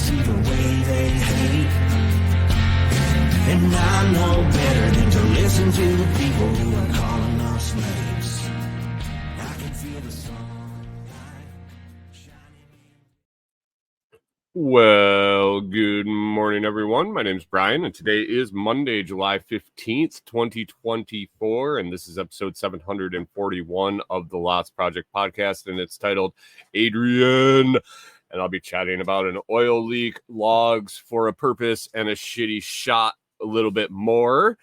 see the way they hate. And I know better than to listen to the people who are calling us slaves. I can feel the sunlight shining. Well, good morning, everyone. My name is Brian, and today is Monday, July 15th, 2024, and this is episode 741 of the Lots Project podcast, and it's titled Adrian, and I'll be chatting about an oil leak, logs for a purpose, and a shitty shot a little bit more.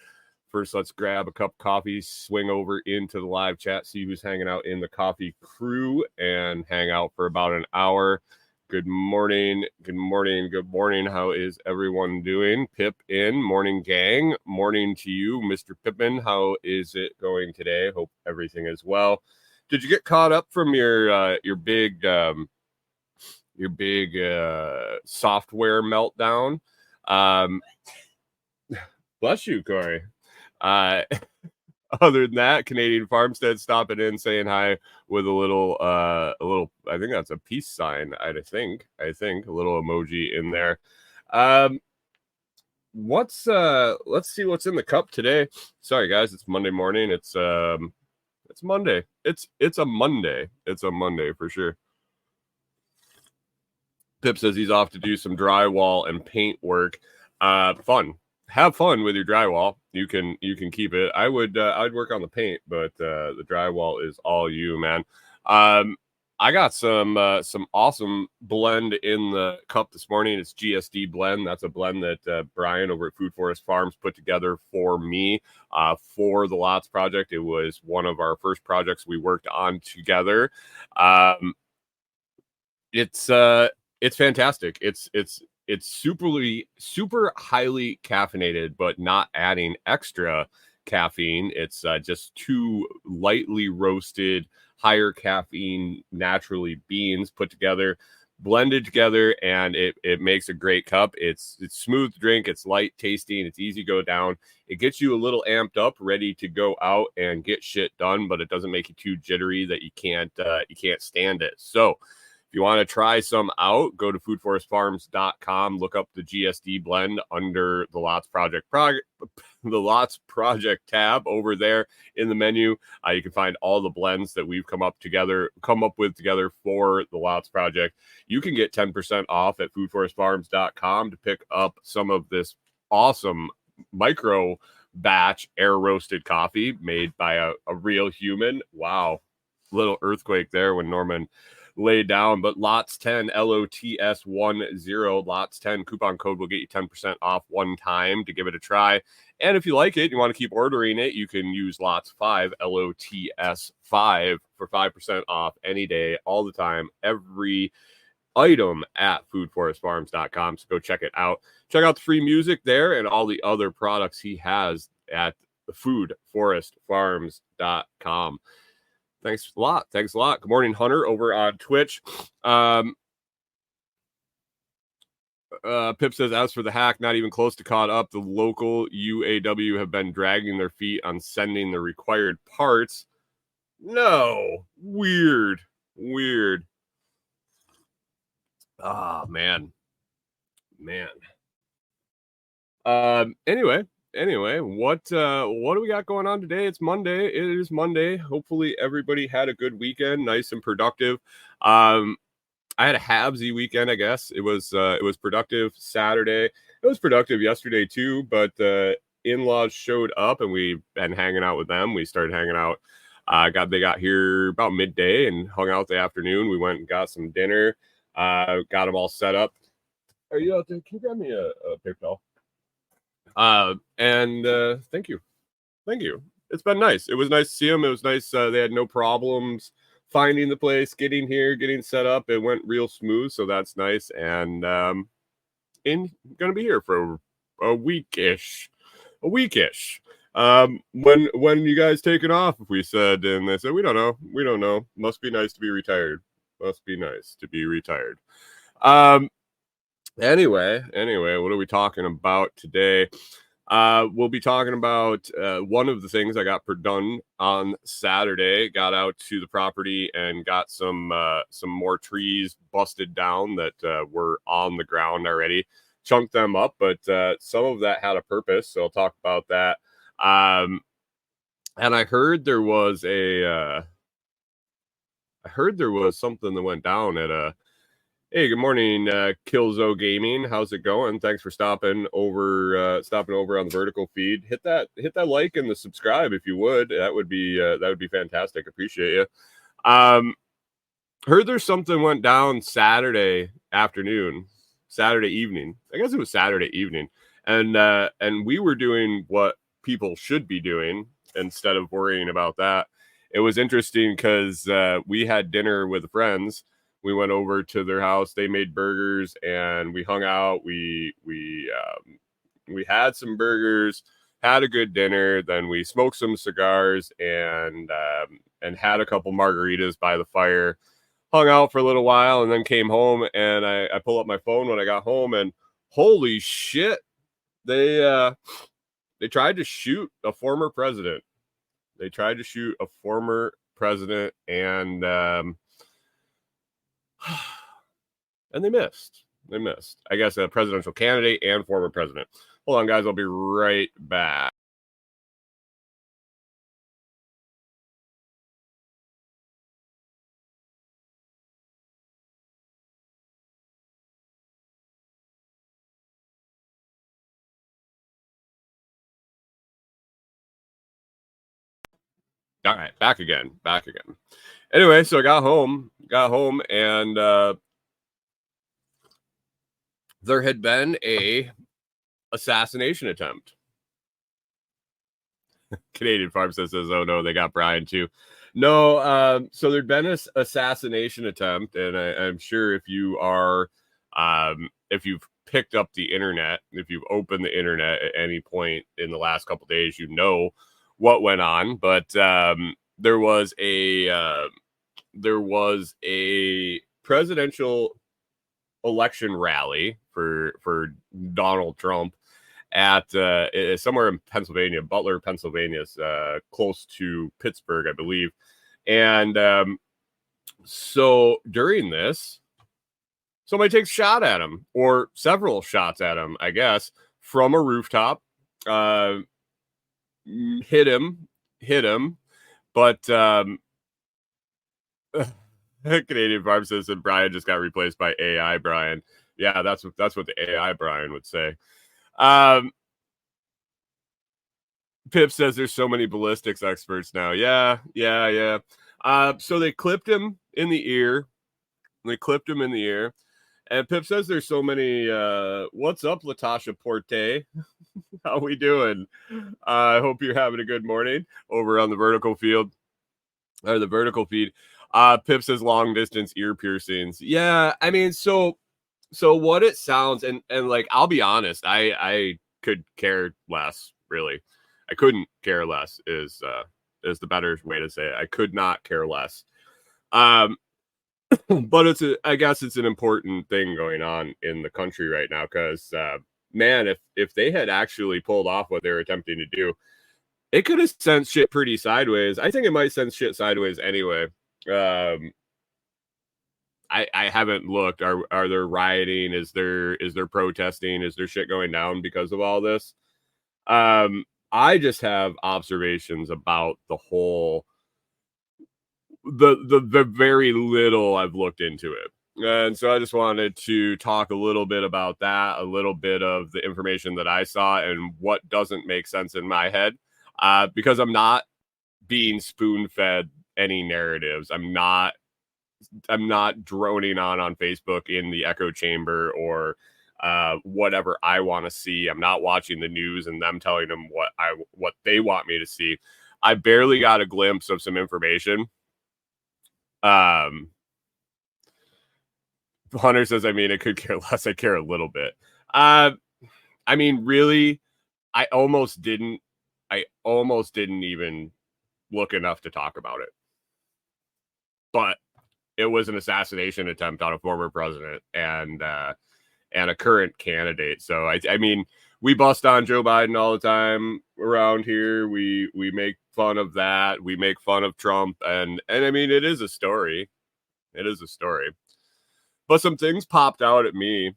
First, let's grab a cup of coffee, swing over into the live chat, see who's hanging out in the coffee crew, and hang out for about an hour. Good morning. Good morning. Good morning. How is everyone doing? Pip in. Morning, gang. Morning to you, Mr. Pippin. How is it going today? Hope everything is well. Did you get caught up from your big software meltdown? Bless you, Corey. Other than that, Canadian Farmstead stopping in, saying hi with a little, I think that's a peace sign. I think a little emoji in there. Let's see what's in the cup today. Sorry, guys, it's Monday morning. It's Monday. It's a Monday. It's a Monday for sure. Pip says he's off to do some drywall and paint work. Fun. Have fun with your drywall. You can keep it. I'd work on the paint, but the drywall is all you, man. I got some awesome blend in the cup this morning. It's GSD blend. That's a blend that Brian over at Food Forest Farms put together for me for the Lots project. It was one of our first projects we worked on together. It's fantastic. It's super highly caffeinated, but not adding extra caffeine. It's just two lightly roasted, higher caffeine, naturally beans put together, blended together, and it makes a great cup. It's smooth to drink. It's light tasting. It's easy to go down. It gets you a little amped up, ready to go out and get shit done, but it doesn't make you too jittery that you can't stand it. So if you want to try some out, go to foodforestfarms.com, look up the GSD blend under the Lots Project tab over there in the menu. You can find all the blends that we've come up with together for the Lots Project. You can get 10% off at foodforestfarms.com to pick up some of this awesome micro batch air roasted coffee made by a real human. Wow. Little earthquake there when Norman laid down, but Lots 10, LOTS10, Lots 10 coupon code will get you 10% off one time to give it a try. And if you like it, you want to keep ordering it, you can use Lots 5, LOTS5 for 5% off any day, all the time, every item at foodforestfarms.com. So go check it out. Check out the free music there and all the other products he has at foodforestfarms.com. Thanks a lot. Good morning, Hunter, over on Twitch. Pip says, as for the hack, not even close to caught up. The local UAW have been dragging their feet on sending the required parts. No. Weird. Ah, man. Anyway, what do we got going on today? It's Monday. It is Monday. Hopefully everybody had a good weekend, nice and productive. I had a Habsy weekend, I guess. It was productive Saturday. It was productive yesterday too, but in-laws showed up and we've been hanging out with them. We started hanging out. They got here about midday and hung out the afternoon. We went and got some dinner. Got them all set up. Are you out there? Can you grab me a paper towel? Thank you. It's been nice. It was nice to see them. It was nice. They had no problems finding the place, getting here, getting set up. It went real smooth. So that's nice. And, going to be here for a weekish. When you guys taking off? We said, and they said, we don't know. Must be nice to be retired. Anyway, what are we talking about today? We'll be talking about one of the things I got done on Saturday. Got out to the property and got some more trees busted down that were on the ground already. Chunked them up, but some of that had a purpose, so I'll talk about that. And I heard there was something that went down at a. Hey, good morning, Killzo Gaming. How's it going? Thanks for stopping over on the vertical feed. Hit that like and the subscribe if you would. That would be fantastic. Appreciate you. Heard there's something went down Saturday evening. I guess it was Saturday evening, and we were doing what people should be doing instead of worrying about that. It was interesting because we had dinner with friends. We went over to their house. They made burgers, and we hung out. We had some burgers, had a good dinner. Then we smoked some cigars and had a couple margaritas by the fire. Hung out for a little while, and then came home. And I pulled up my phone when I got home, and holy shit, they tried to shoot a former president. And and they missed. I guess a presidential candidate and former president. Hold on, guys. I'll be right back. All right, back again. Anyway, so I got home, and there had been a assassination attempt. Canadian Farm says, "Oh no, they got Brian too." No, so there'd been an assassination attempt, and I'm sure if you are, if you've picked up the internet, if you've opened the internet at any point in the last couple of days, you know what went on. But there was a presidential election rally for Donald Trump at somewhere in Pennsylvania, Butler, Pennsylvania, close to Pittsburgh, I believe. And so during this, somebody takes a shot at him, or several shots at him, I guess, from a rooftop. Hit him, but Canadian Farm says that Brian just got replaced by AI Brian. Yeah, that's what the AI Brian would say. Pip says there's so many ballistics experts now. Yeah. So they clipped him in the ear. And Pip says there's so many. What's up, Latasha Porte? How we doing? I hope you're having a good morning over on the vertical field or the vertical feed. Pip says long distance ear piercings. Yeah, I mean, so what it sounds, and like, I'll be honest, I could care less, really. I couldn't care less is the better way to say it. I could not care less. But I guess it's an important thing going on in the country right now, because man, if they had actually pulled off what they were attempting to do, it could have sent shit pretty sideways. I think it might send shit sideways anyway. I haven't looked. Are there rioting? Is there protesting? Is there shit going down because of all this? I just have observations about the whole, the very little I've looked into it. And so I just wanted to talk a little bit about that, a little bit of the information that I saw and what doesn't make sense in my head, because I'm not being spoon-fed any narratives. I'm not droning on Facebook in the echo chamber or whatever I want to see. I'm not watching the news and them telling them what they want me to see. I barely got a glimpse of some information. Hunter says, I mean, I could care less. I care a little bit. I mean, really, I almost didn't even look enough to talk about it. But it was an assassination attempt on a former president and a current candidate. So I mean, we bust on Joe Biden all the time around here. We make fun of that. We make fun of Trump, and I mean, it is a story. It is a story. But some things popped out at me.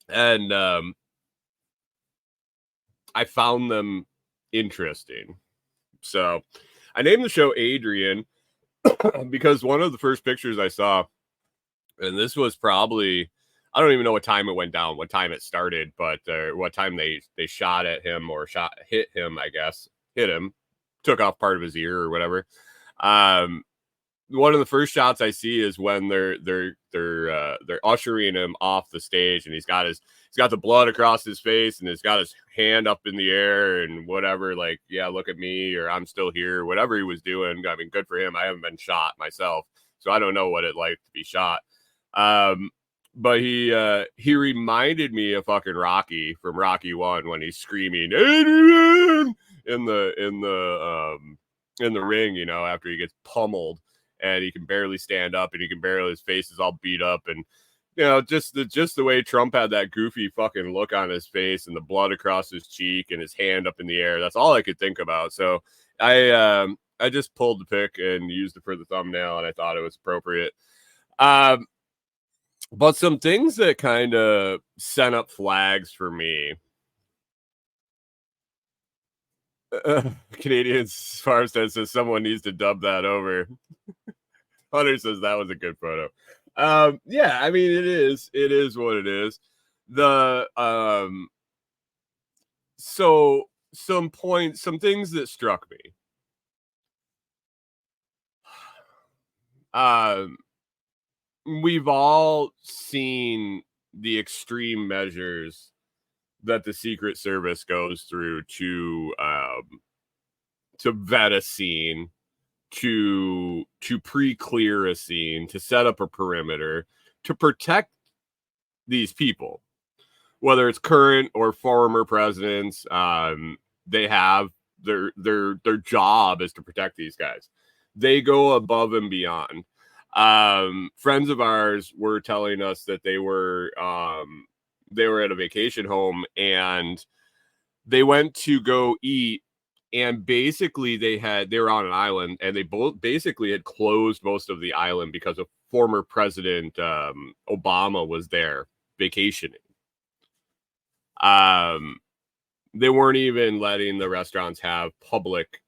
And I found them interesting. So I named the show Adrian because one of the first pictures I saw, and this was probably, I don't even know what time it went down, what time it started, but what time they shot at him or hit him, I guess, hit him, took off part of his ear or whatever. One of the first shots I see is when they're ushering him off the stage, and he's got the blood across his face, and he's got his hand up in the air and whatever, like, yeah, look at me, or I'm still here, whatever he was doing. I mean, good for him. I haven't been shot myself, so I don't know what it's like to be shot. But he reminded me of fucking Rocky from Rocky 1 when he's screaming Adrian in the ring, you know, after he gets pummeled. And he can barely stand up, and his face is all beat up, and you know, just the way Trump had that goofy fucking look on his face, and the blood across his cheek, and his hand up in the air. That's all I could think about. So I just pulled the pic and used it for the thumbnail, and I thought it was appropriate. But some things that kind of sent up flags for me. Canadians Farmstead says someone needs to dub that over. Hunter says that was a good photo. Yeah, I mean, it is what it is. So some things that struck me. We've all seen the extreme measures that the Secret Service goes through to vet a scene, to pre-clear a scene, to set up a perimeter, to protect these people, whether it's current or former presidents. They have their job is to protect these guys. They go above and beyond. Friends of ours were telling us that they were at a vacation home, and they went to go eat, and basically they were on an island, and they both basically had closed most of the island because of former President Obama was there vacationing. They weren't even letting the restaurants have public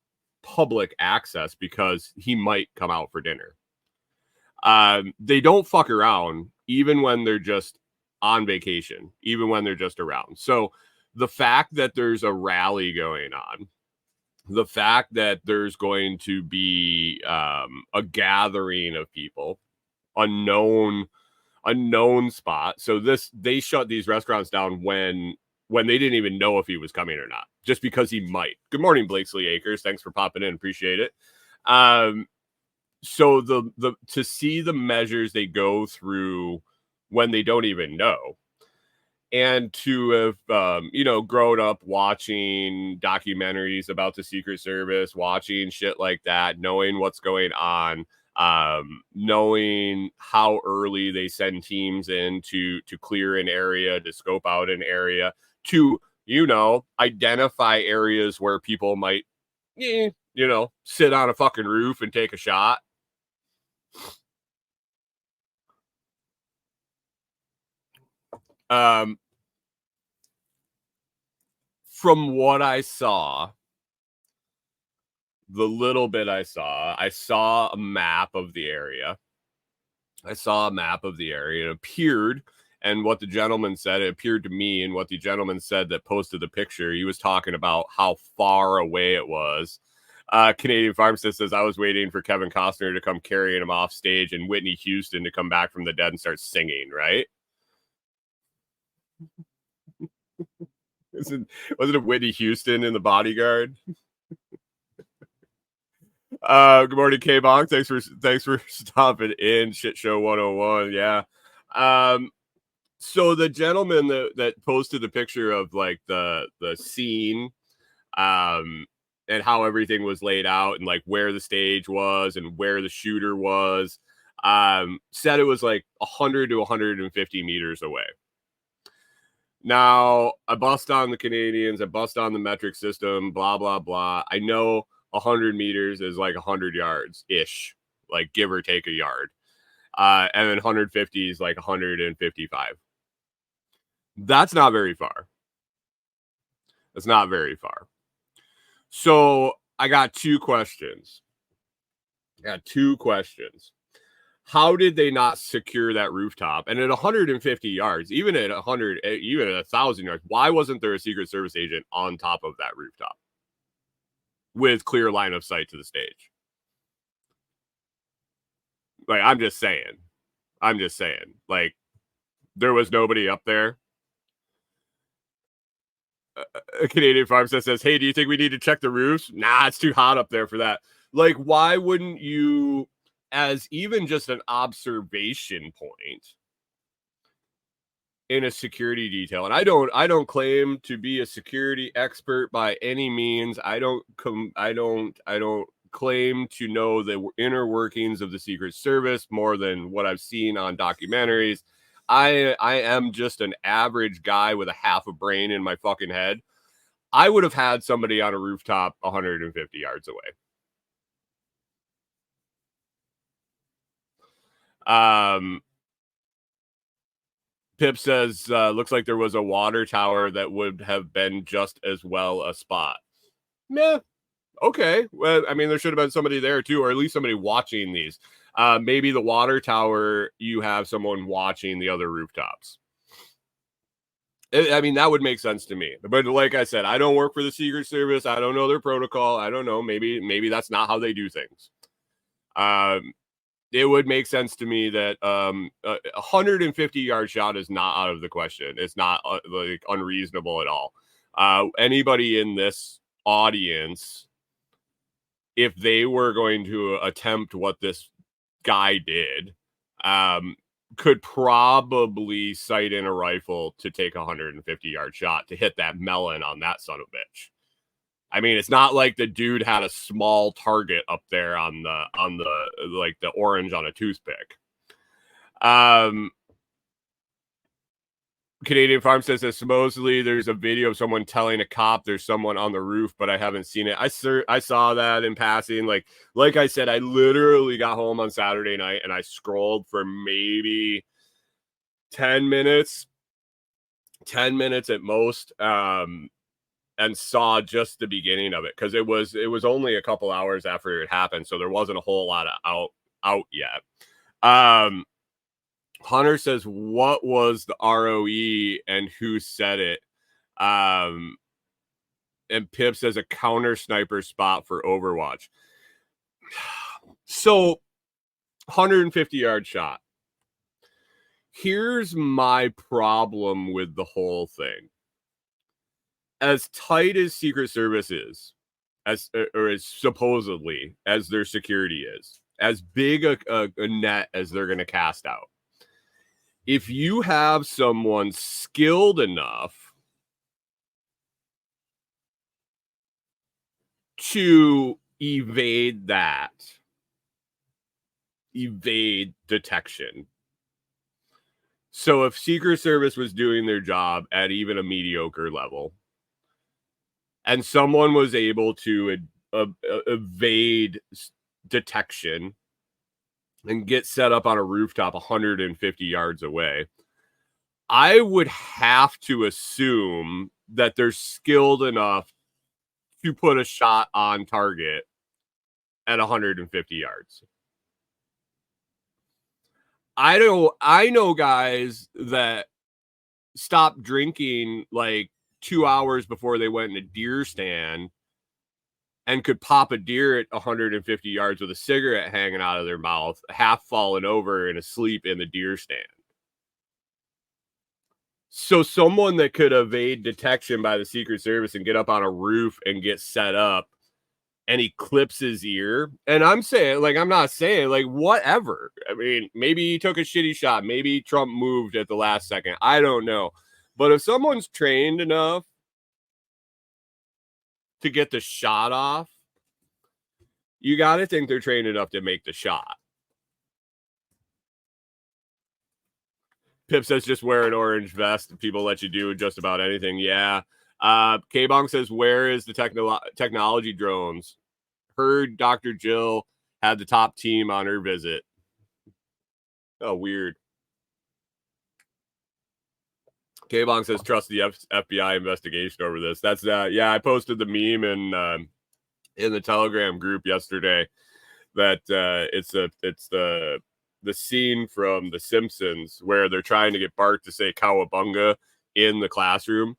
access because he might come out for dinner. They don't fuck around, even when they're just on vacation, even when they're just around. So the fact that there's a rally going on, the fact that there's going to be a gathering of people, unknown spot. So they shut these restaurants down when they didn't even know if he was coming or not, just because he might. Good morning, Blakesley Akers. Thanks for popping in. Appreciate it. So the to see the measures they go through when they don't even know, and to have grown up watching documentaries about the Secret Service, watching shit like that, knowing what's going on, knowing how early they send teams in to clear an area, to scope out an area, to identify areas where people might sit on a fucking roof and take a shot. From what I saw, the little bit I saw a map of the area. It appeared, and what the gentleman said, it appeared to me, and what the gentleman said that posted the picture, he was talking about how far away it was. Canadian Farmstead says, I was waiting for Kevin Costner to come carrying him off stage and Whitney Houston to come back from the dead and start singing, right? Wasn't it Whitney Houston in The Bodyguard? Good morning, K-Bong. Thanks for stopping in. Shit Show 101. Yeah. So the gentleman that posted the picture of like the scene, and how everything was laid out, and like where the stage was and where the shooter was, said it was like 100 to 150 meters away. Now, I bust on the Canadians, I bust on the metric system, blah, blah, blah. I know 100 meters is like 100 yards-ish, like give or take a yard. And then 150 is like 155. That's not very far. That's not very far. So I got two questions. How did they not secure that rooftop? And at 150 yards, even at 100, even at 1,000 yards, why wasn't there a Secret Service agent on top of that rooftop with clear line of sight to the stage? Like, I'm just saying, like, there was nobody up there. A Canadian pharmacist says, hey, do you think we need to check the roofs? Nah, it's too hot up there for that. Like, why wouldn't you, as even just an observation point in a security detail? And I don't claim to be a security expert by any means. I don't claim to know the inner workings of the Secret Service more than what I've seen on documentaries. I am just an average guy with a half a brain in my fucking head. I would have had somebody on a rooftop 150 yards away. Pip says, looks like there was a water tower that would have been just as well a spot. Meh. Okay. Well, I mean, there should have been somebody there too, or at least somebody watching these. Maybe the water tower, you have someone watching the other rooftops. I mean, that would make sense to me. But like I said, I don't work for the Secret Service. I don't know their protocol. I don't know. Maybe that's not how they do things. It would make sense to me that a 150-yard shot is not out of the question. It's not like unreasonable at all. Anybody in this audience, if they were going to attempt what this guy did, could probably sight in a rifle to take a 150-yard shot to hit that melon on that son of a bitch. I mean, it's not like the dude had a small target up there on the like the orange on a toothpick. Canadian Farm says that supposedly there's a video of someone telling a cop there's someone on the roof, but I haven't seen it. I saw that in passing. Like I said, I literally got home on Saturday night and I scrolled for maybe 10 minutes at most, and saw just the beginning of it because it was only a couple hours after it happened, so there wasn't a whole lot of out yet. Hunter says, what was the ROE and who said it? And Pip says a counter sniper spot for Overwatch. So 150-yard shot. Here's my problem with the whole thing. As tight as Secret Service is, as supposedly as their security is, as big a net as they're going to cast out, if you have someone skilled enough to evade detection. So if Secret Service was doing their job at even a mediocre level, and someone was able to evade detection and get set up on a rooftop 150 yards away, I would have to assume that they're skilled enough to put a shot on target at 150 yards. I know guys that stopped drinking like 2 hours before they went in a deer stand and could pop a deer at 150 yards with a cigarette hanging out of their mouth, half fallen over and asleep in the deer stand. So someone that could evade detection by the Secret Service and get up on a roof and get set up, and he clips his ear. And I'm saying, like, I'm not saying, like, whatever. I mean, maybe he took a shitty shot. Maybe Trump moved at the last second. I don't know. But if someone's trained enough to get the shot off, you got to think they're trained enough to make the shot. Pip says just wear an orange vest. People let you do just about anything. Yeah. K-Bong says, where is the technology drones? Heard Dr. Jill had the top team on her visit. Oh, weird. K-Bong says, trust the FBI investigation over this. That's yeah, I posted the meme in the Telegram group yesterday that it's the scene from The Simpsons where they're trying to get Bart to say cowabunga in the classroom,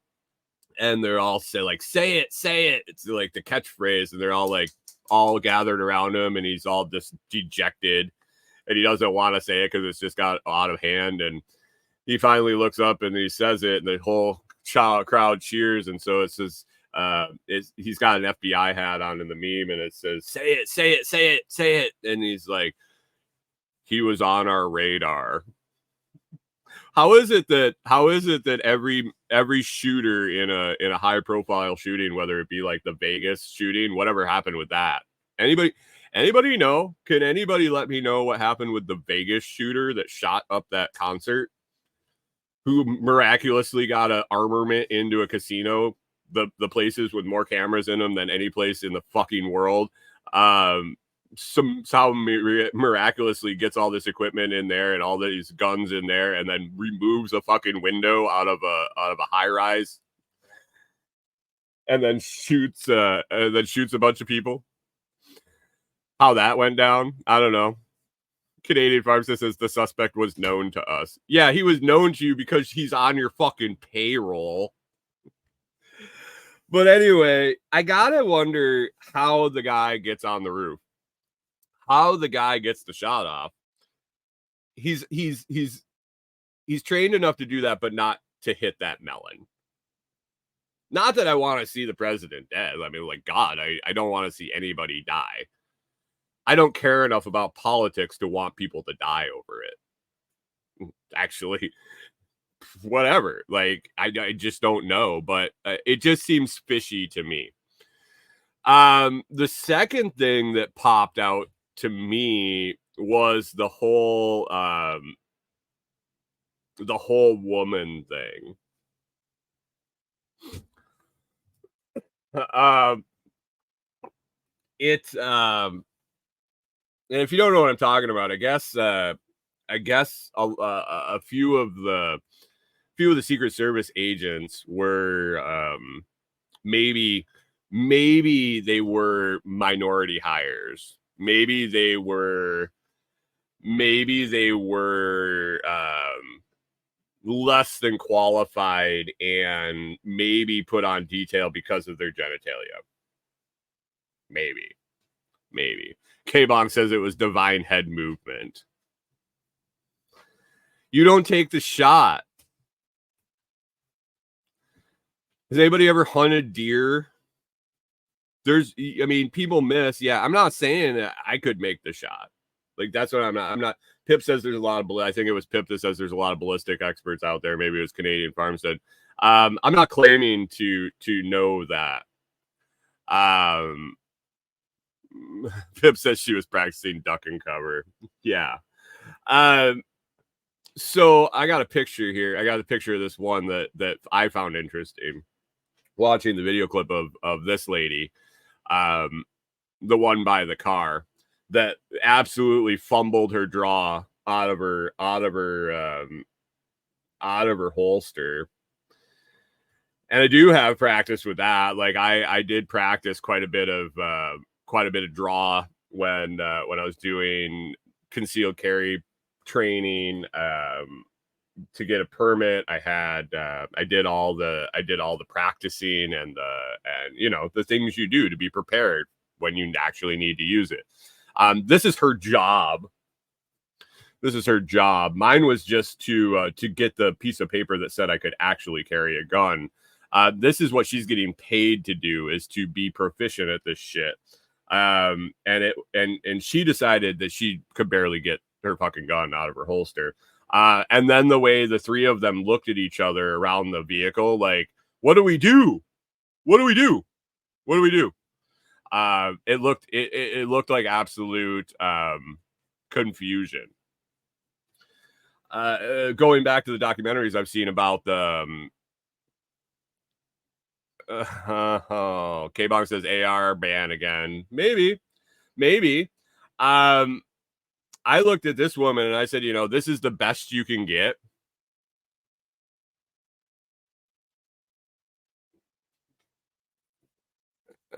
and they're all say it. It's like the catchphrase, and they're all gathered around him, and he's all just dejected, and he doesn't want to say it because it's just got out of hand, and he finally looks up and he says it, and the whole crowd cheers, and so it says. He's got an FBI hat on in the meme, and it says, say it. And he's like, he was on our radar. How is it that every shooter in a high profile shooting, whether it be like the Vegas shooting, whatever happened with that? Anybody know? Can anybody let me know what happened with the Vegas shooter that shot up that concert? Who miraculously got an armament into a casino? The places with more cameras in them than any place in the fucking world. Somehow miraculously gets all this equipment in there and all these guns in there, and then removes a fucking window out of a high rise, and then shoots a bunch of people. How that went down, I don't know. Canadian Pharmacist says the suspect was known to us. Yeah, he was known to you because he's on your fucking payroll. But anyway, I gotta wonder how the guy gets on the roof, how the guy gets the shot off. He's trained enough to do that, but not to hit that melon. Not that I want to see the president dead. I mean, like, God, I don't want to see anybody die. I don't care enough about politics to want people to die over it. Actually, whatever. Like, I just don't know, but it just seems fishy to me. The second thing that popped out to me was the whole woman thing. It's and if you don't know what I'm talking about, I guess a few of the Secret Service agents were maybe they were minority hires. Maybe they were less than qualified and maybe put on detail because of their genitalia. Maybe. K-Bong says it was divine head movement. You don't take the shot. Has anybody ever hunted deer? People miss. Yeah, I'm not saying that I could make the shot. Like, that's what I'm not. Pip says there's a lot of, I think it was Pip that says there's a lot of ballistic experts out there. Maybe it was Canadian Farmstead. I'm not claiming to know that. Pip says she was practicing duck and cover. Yeah. So I got a picture here. I got a picture of this one that I found interesting. Watching the video clip of this lady, the one by the car that absolutely fumbled her draw out of her holster. And I do have practice with that. Like I did practice quite a bit of draw when I was doing concealed carry training. To get a permit, I did all the practicing and the things you do to be prepared when you actually need to use it. This is her job. Mine was just to get the piece of paper that said I could actually carry a gun. This is what she's getting paid to do, is to be proficient at this shit. And she decided that she could barely get her fucking gun out of her holster. And then the way the three of them looked at each other around the vehicle, like, what do we do? It looked like absolute confusion. going back to the documentaries I've seen about the K-Bong says AR ban again. Maybe. I looked at this woman and I said, this is the best you can get.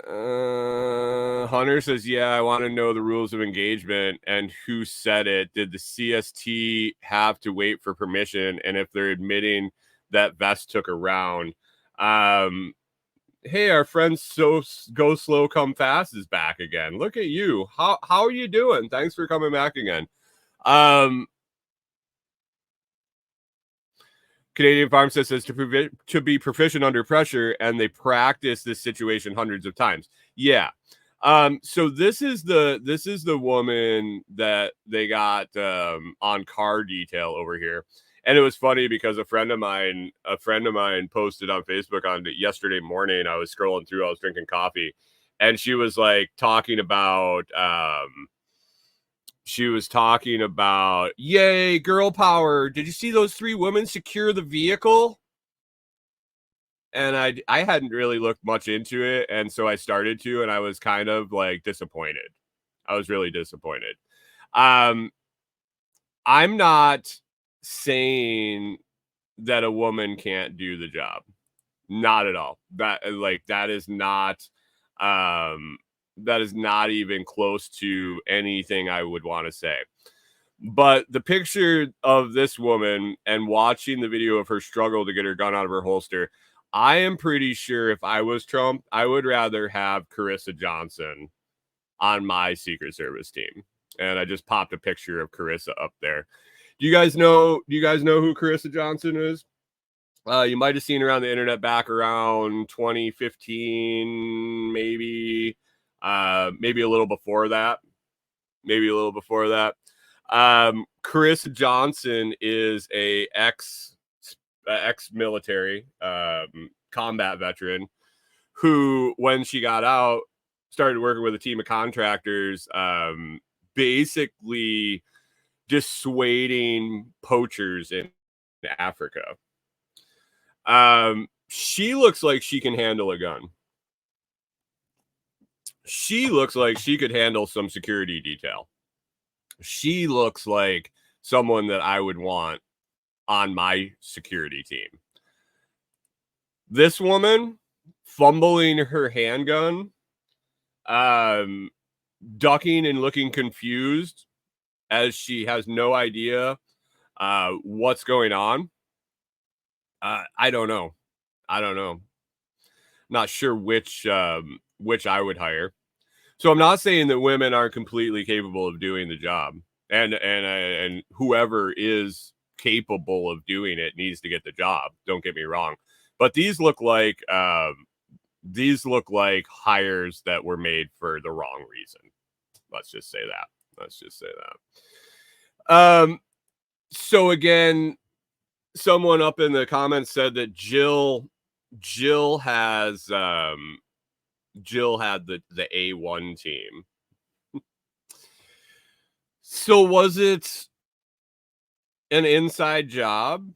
Hunter says, yeah, I want to know the rules of engagement and who said it. Did the CST have to wait for permission? And if they're admitting that Vest took a round, hey, our friend So Go Slow Come Fast is back again. Look at you. How are you doing? Thanks for coming back again. Canadian Farmstead says to be proficient under pressure, and they practice this situation hundreds of times. Yeah. So this is the woman that they got on car detail over here. And it was funny because a friend of mine posted on Facebook on yesterday morning. I was scrolling through, I was drinking coffee, and she was like talking about yay, girl power. Did you see those 3 women secure the vehicle? And I hadn't really looked much into it, and so I started to, and I was kind of like disappointed. I was really disappointed. I'm not saying that a woman can't do the job. Not at all. That is not even close to anything I would want to say. But the picture of this woman and watching the video of her struggle to get her gun out of her holster, I am pretty sure if I was Trump, I would rather have Carissa Johnson on my Secret Service team. And I just popped a picture of Carissa up there. Do you guys know who Carissa Johnson is? You might have seen her on the internet back around 2015, maybe a little before that. Carissa Johnson is a ex-military combat veteran who, when she got out, started working with a team of contractors, basically dissuading poachers in Africa. She looks like she can handle a gun. She looks like she could handle some security detail. She looks like someone that I would want on my security team. This woman fumbling her handgun, ducking and looking confused as she has no idea what's going on. I don't know. Not sure which I would hire. So I'm not saying that women aren't completely capable of doing the job, and whoever is capable of doing it needs to get the job. Don't get me wrong, but these look like hires that were made for the wrong reason. Let's just say that. So again, someone up in the comments said that Jill had the A1 team. So was it an inside job?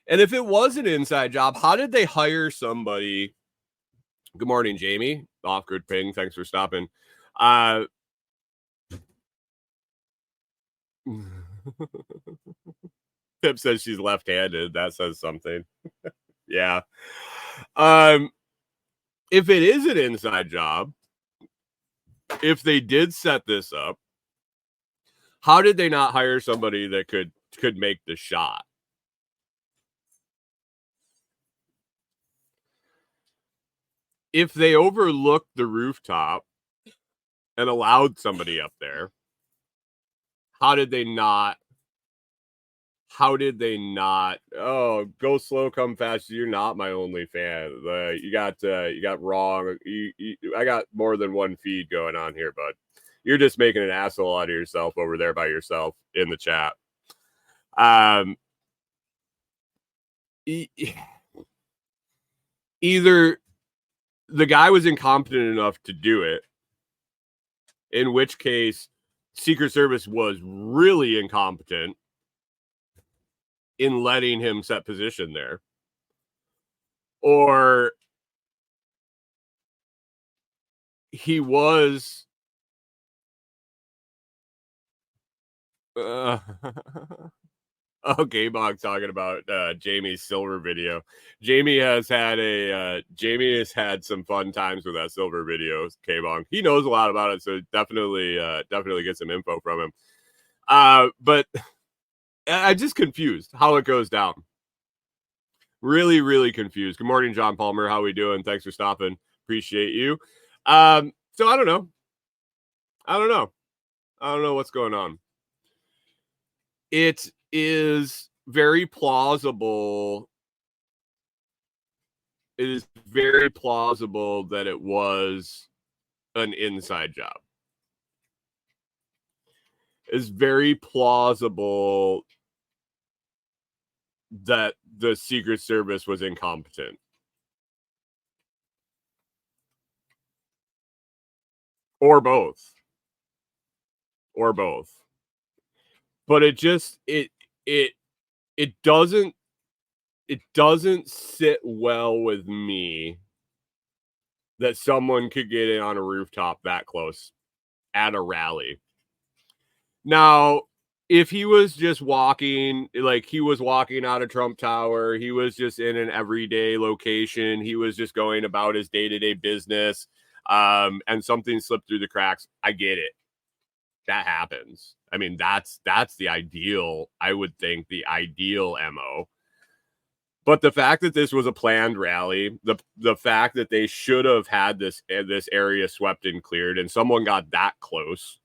And if it was an inside job, how did they hire somebody? Good morning, Jamie. Off-grid ping. Thanks for stopping. Pip says she's left-handed. That says something. Yeah. If it is an inside job, if they did set this up, how did they not hire somebody that could make the shot? If they overlooked the rooftop and allowed somebody up there, how did they not? Oh, go slow, come fast. You're not my only fan. You got wrong. I got more than one feed going on here, bud. You're just making an asshole out of yourself over there by yourself in the chat. Either the guy was incompetent enough to do it, in which case Secret Service was really incompetent, in letting him set position there. Or he was okay, Bog talking about Jamie's silver video. Jamie has had some fun times with that silver video, K-Bong. He knows a lot about it, so definitely get some info from him. But I'm just confused how it goes down. Really, really confused. Good morning, John Palmer. How we doing? Thanks for stopping. Appreciate you. So I don't know. I don't know what's going on. It is very plausible. It is very plausible that it was an inside job. It's very plausible that the Secret Service was incompetent. Or both. But it doesn't sit well with me that someone could get in on a rooftop that close at a rally. Now, if he was just walking, like he was walking out of Trump Tower, he was just in an everyday location, he was just going about his day-to-day business, and something slipped through the cracks, I get it. That happens. I mean, that's the ideal, I would think, the ideal MO. But the fact that this was a planned rally, the fact that they should have had this area swept and cleared, and someone got that close.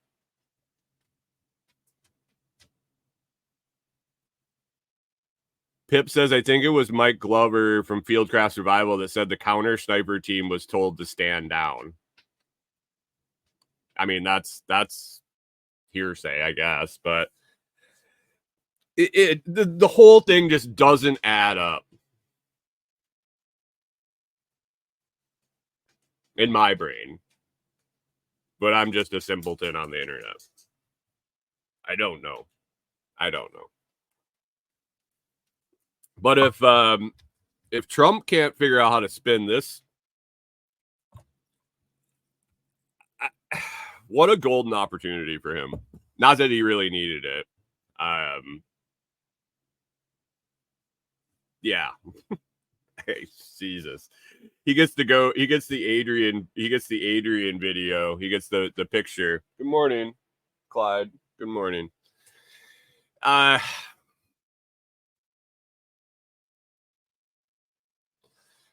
Pip says, I think it was Mike Glover from Fieldcraft Survival that said the counter sniper team was told to stand down. I mean, that's hearsay, I guess, but the whole thing just doesn't add up in my brain. But I'm just a simpleton on the internet. I don't know. But if Trump can't figure out how to spin this, what a golden opportunity for him. Not that he really needed it. Yeah. Hey, Jesus. He gets to go. He gets the Adrian video. He gets the picture. Good morning, Clyde. Good morning.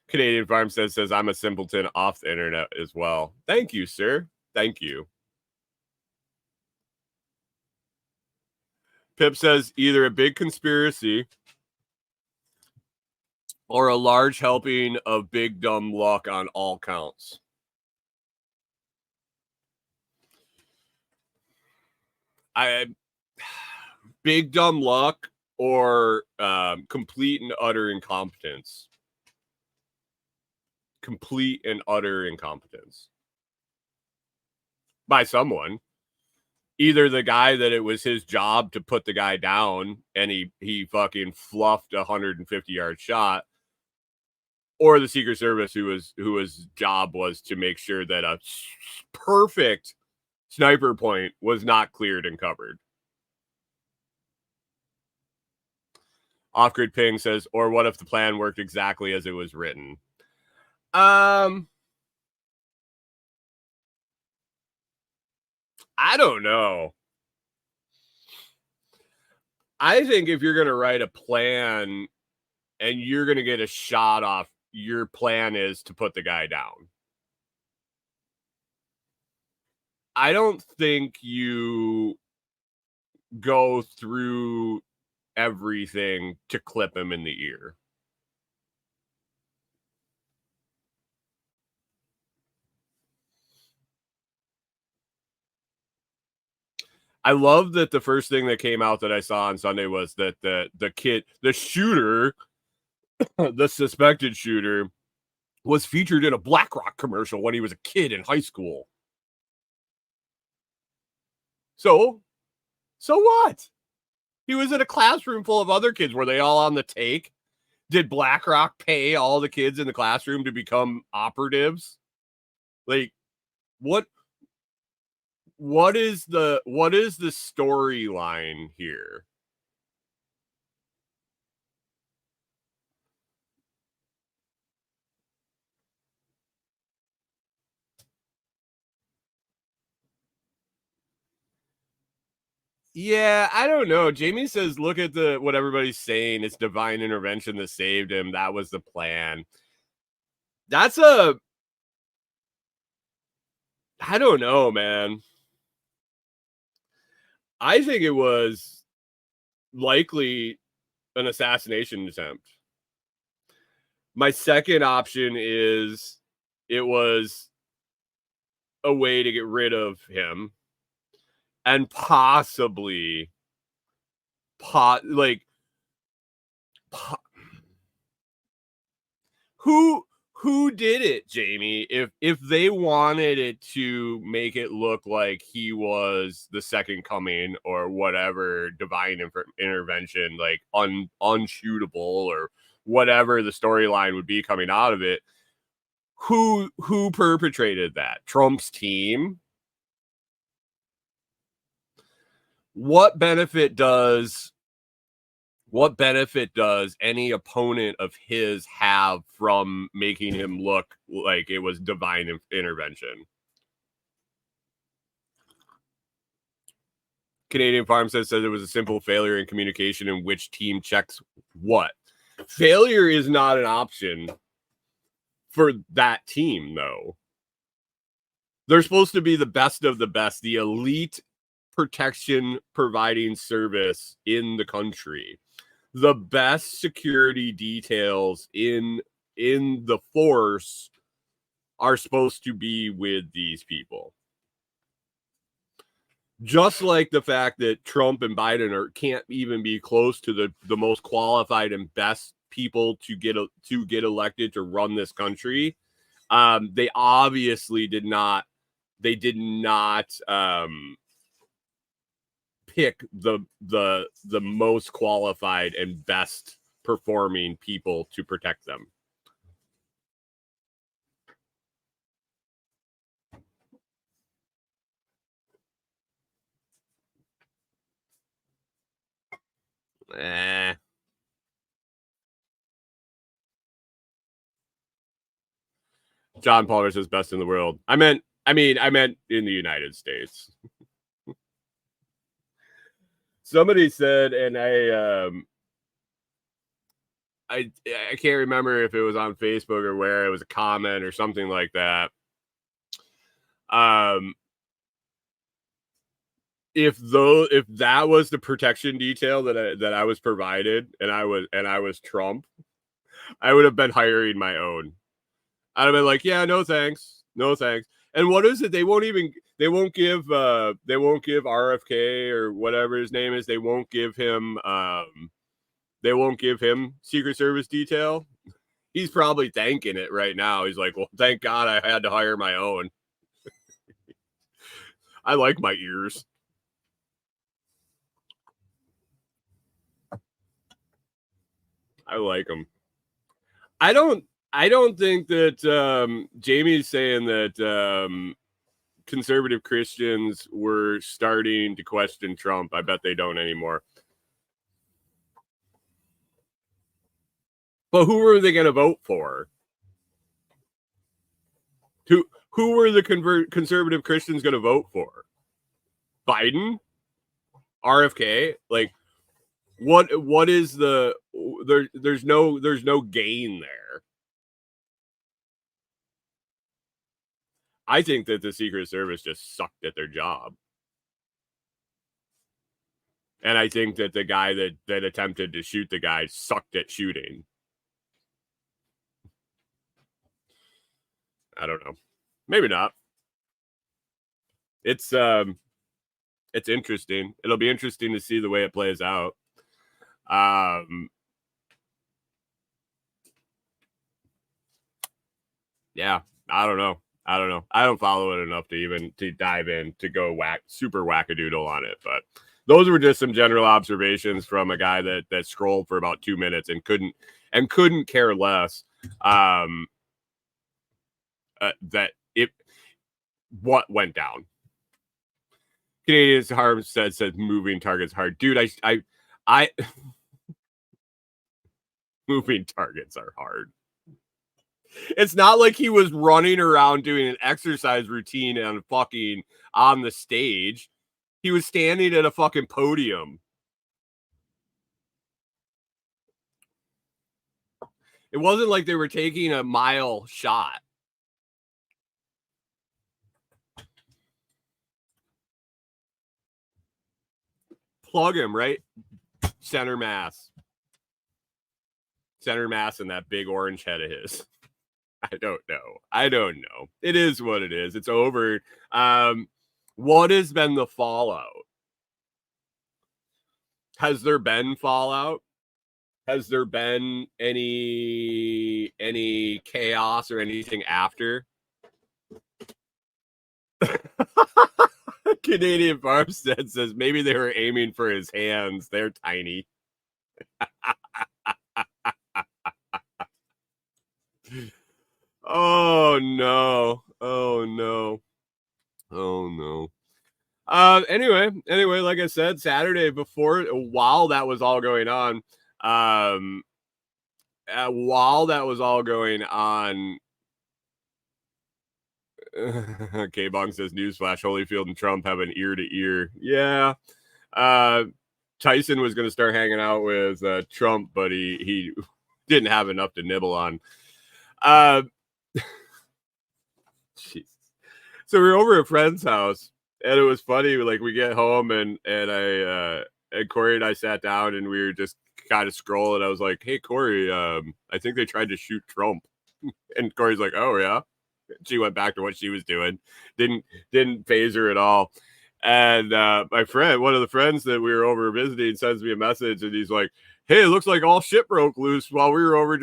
Canadian Farmstead says, I'm a simpleton off the internet as well. Thank you, sir. Thank you. Pip says, either a big conspiracy or a large helping of big dumb luck on all counts. Big dumb luck or complete and utter incompetence. Complete and utter incompetence by someone. Either the guy that it was his job to put the guy down and he fucking fluffed a 150-yard shot, or the Secret Service whose job was to make sure that a perfect sniper point was not cleared and covered. Off-grid ping says, or what if the plan worked exactly as it was written? I don't know. I think if you're going to write a plan and you're going to get a shot off, your plan is to put the guy down. I don't think you go through everything to clip him in the ear. I love that the first thing that came out that I saw on Sunday was that the shooter, the suspected shooter, was featured in a BlackRock commercial when he was a kid in high school. So what? He was in a classroom full of other kids. Were they all on the take? Did BlackRock pay all the kids in the classroom to become operatives? Like, what is the storyline here? Yeah, I don't know. Jamie says, look at what everybody's saying. It's divine intervention that saved him. That was the plan. I don't know, man. I think it was likely an assassination attempt. My second option is it was a way to get rid of him and possibly like who did it, Jamie? If they wanted it to make it look like he was the second coming or whatever, divine intervention, like unshootable or whatever the storyline would be coming out of it, who perpetrated that? Trump's team? What benefit does any opponent of his have from making him look like it was divine intervention? Canadian Farm says it was a simple failure in communication in which team checks what. Failure is not an option for that team, though. They're supposed to be the best of the best, the elite protection providing service in the country. The best security details in the force are supposed to be with these people. Just like the fact that Trump and Biden can't even be close to the most qualified and best people to get elected to run this country. They obviously did not pick the most qualified and best performing people to protect them. John Palmer says best in the world. I meant in the United States. Somebody said, and I can't remember if it was on Facebook or where, it was a comment or something like that. If that was the protection detail that I was provided, and I was Trump, I would have been hiring my own. I'd have been like, yeah, no thanks. And what is it? They won't give RFK or whatever his name is. They won't give him Secret Service detail. He's probably thanking it right now. He's like, well, thank God I had to hire my own. I like my ears. I like them. I don't think that Jamie's saying that conservative Christians were starting to question Trump. I bet they don't anymore. But who were they going to vote for? Who were the conservative Christians going to vote for? Biden? RFK? Like, what is there's no gain there. I think that the Secret Service just sucked at their job. And I think that the guy that attempted to shoot the guy sucked at shooting. I don't know. Maybe not. It's interesting. It'll be interesting to see the way it plays out. Yeah, I don't know. I don't follow it enough to dive in to go super wackadoodle on it. But those were just some general observations from a guy that scrolled for about 2 minutes and couldn't care less. That it what went down. Canadians Harm says moving targets hard, dude. I moving targets are hard. It's not like he was running around doing an exercise routine on the stage. He was standing at a fucking podium. It wasn't like they were taking a mile shot. Plug him, right? Center mass and that big orange head of his. I don't know. It is what it is. It's over. What has been the fallout? Has there been fallout? Has there been any chaos or anything after? Canadian Farmstead says maybe they were aiming for his hands. They're tiny. Oh no. Anyway, like I said, Saturday while that was all going on, K-Bong says, newsflash, Holyfield and Trump have an ear to ear. Yeah. Tyson was going to start hanging out with Trump, but he didn't have enough to nibble on. Jesus. So we were over at a friend's house, and it was funny. Like, we get home, and Corey and I sat down, and we were just kind of scrolling. I was like, "Hey, Corey, I think they tried to shoot Trump," and Corey's like, "Oh yeah." She went back to what she was doing. Didn't phase her at all. And my friend, one of the friends that we were over visiting, sends me a message, and he's like, "Hey, it looks like all shit broke loose while we were over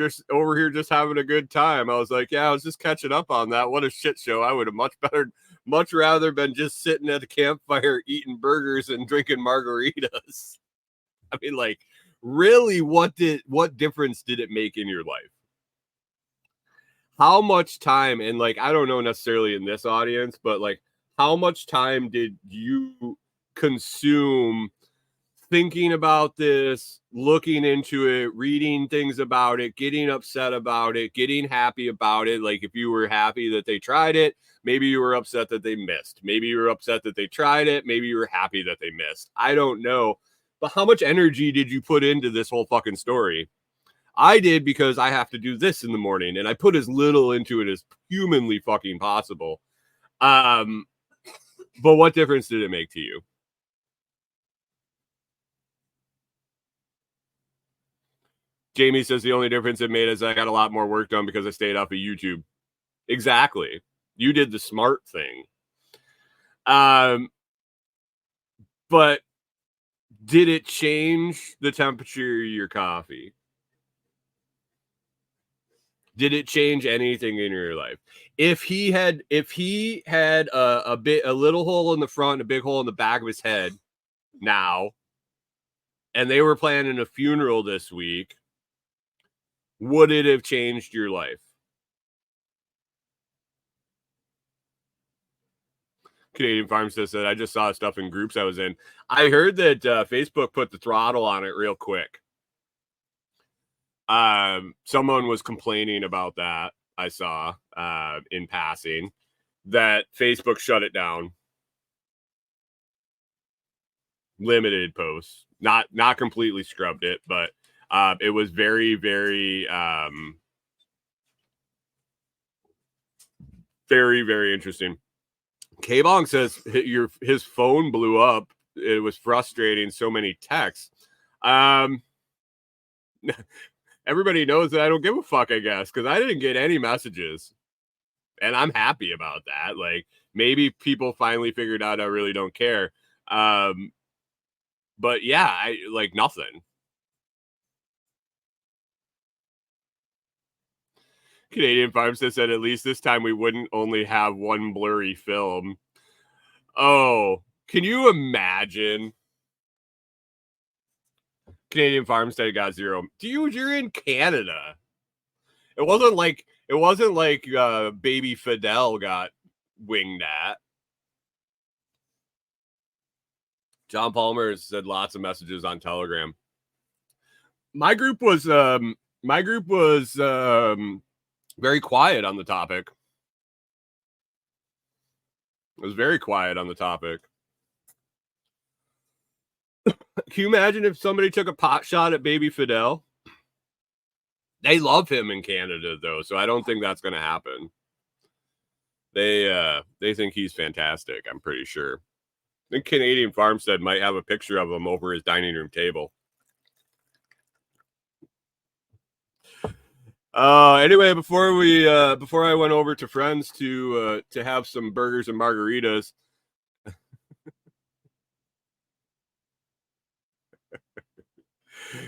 here just having a good time." I was like, "Yeah, I was just catching up on that. What a shit show! I would have much rather been just sitting at the campfire eating burgers and drinking margaritas." I mean, like, really, what difference did it make in your life? How much time, and like, I don't know necessarily in this audience, but like, how much time did you consume thinking about this, looking into it, reading things about it, getting upset about it, getting happy about it? Like, if you were happy that they tried it, maybe you were upset that they missed. Maybe you were upset that they tried it. Maybe you were happy that they missed. I don't know. But how much energy did you put into this whole fucking story? I did, because I have to do this in the morning, and I put as little into it as humanly fucking possible. But what difference did it make to you? Jamie says the only difference it made is I got a lot more work done because I stayed off of YouTube. Exactly. You did the smart thing. But did it change the temperature of your coffee? Did it change anything in your life? If he had a little hole in the front and a big hole in the back of his head now, and they were planning a funeral this week, would it have changed your life? Canadian Farmstead said, I just saw stuff in groups I was in. I heard that Facebook put the throttle on it real quick. Someone was complaining about that. I saw in passing that Facebook shut it down. Limited posts, not completely scrubbed it, but it was very, very, very, very interesting. K-Bong says his phone blew up. It was frustrating. So many texts. Everybody knows that I don't give a fuck, I guess, because I didn't get any messages. And I'm happy about that. Like, maybe people finally figured out I really don't care. But yeah, I like nothing. Canadian Farmstead said at least this time we wouldn't only have one blurry film. Oh, can you imagine? Canadian Farmstead got 0. Dude, you're in Canada. It wasn't like Baby Fidel got winged at. John Palmer said lots of messages on Telegram. My group was very quiet on the topic. It was very quiet on the topic. Can you imagine if somebody took a pot shot at Baby Fidel? They love him in Canada, though, so I don't think that's going to happen. They think he's fantastic, I'm pretty sure. I think Canadian Farmstead might have a picture of him over his dining room table. Anyway, before I went over to Friends to have some burgers and margaritas,